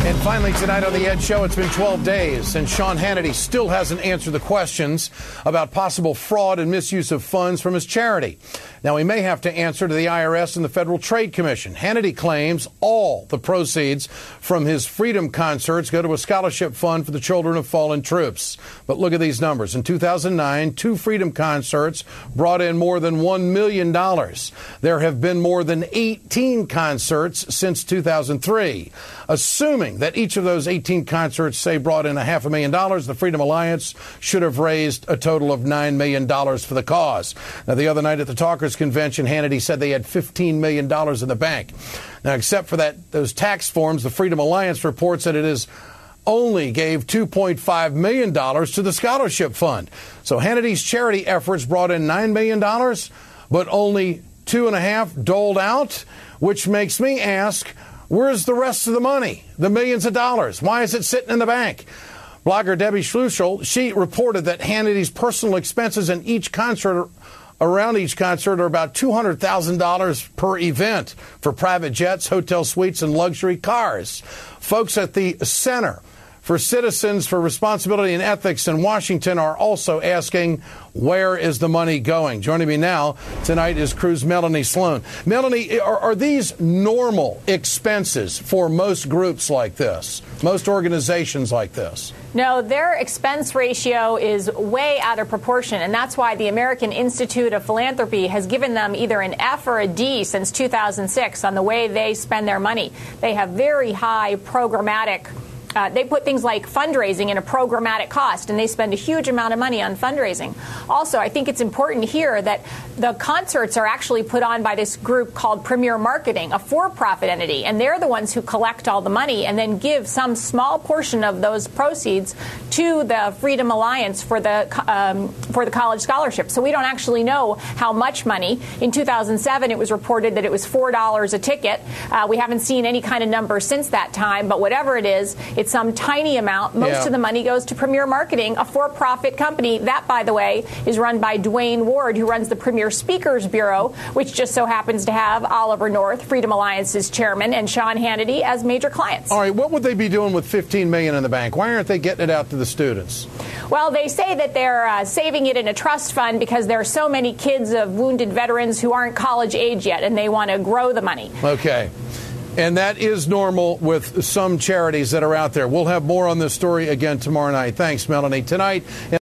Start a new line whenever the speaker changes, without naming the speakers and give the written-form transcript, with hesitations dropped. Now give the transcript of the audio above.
And finally tonight on The Ed Show, it's been 12 days, and Sean Hannity still hasn't answered the questions about possible fraud and misuse of funds from his charity. Now, he may have to answer to the IRS and the Federal Trade Commission. Hannity claims all the proceeds from his freedom concerts go to a scholarship fund for the children of fallen troops. But look at these numbers. In 2009, 2 freedom concerts brought in more than $1 million. There have been more than 18 concerts since 2003. Assuming that each of those 18 concerts, say, brought in $500,000, the Freedom Alliance should have raised a total of $9 million for the cause. Now, the other night at the Talkers Convention, Hannity said they had $15 million in the bank. Now, except for those tax forms, the Freedom Alliance reports that it only gave $2.5 million to the scholarship fund. So Hannity's charity efforts brought in $9 million, but only $2.5 doled out, which makes me ask, where's the rest of the money, the millions of dollars? Why is it sitting in the bank? Blogger Debbie Schlussel, she reported that Hannity's personal expenses in around each concert are about $200,000 per event for private jets, hotel suites, and luxury cars. Folks at the Center for Citizens for Responsibility and Ethics in Washington are also asking, where is the money going? Joining me now tonight is Crew's Melanie Sloan. Melanie, are these normal expenses for most groups like this, most organizations like this?
No, their expense ratio is way out of proportion, and that's why the American Institute of Philanthropy has given them either an F or a D since 2006 on the way they spend their money. They have very high programmatic they put things like fundraising in a programmatic cost, and they spend a huge amount of money on fundraising. Also, I think it's important here that the concerts are actually put on by this group called Premier Marketing, a for-profit entity, and they're the ones who collect all the money and then give some small portion of those proceeds to the Freedom Alliance for the college scholarship. So we don't actually know how much money. In 2007, it was reported that it was $4 a ticket. We haven't seen any kind of number since that time, but whatever it is, it's some tiny amount. Most of the money goes to Premier Marketing, a for-profit company. That, by the way, is run by Dwayne Ward, who runs the Premier Speakers Bureau, which just so happens to have Oliver North, Freedom Alliance's chairman, and Sean Hannity as major clients. All
right, what would they be doing with $15 million in the bank? Why aren't they getting it out to the students?
Well, they say that they're saving it in a trust fund because there are so many kids of wounded veterans who aren't college age yet, and they want to grow the money.
Okay. And that is normal with some charities that are out there. We'll have more on this story again tomorrow night. Thanks, Melanie. Tonight.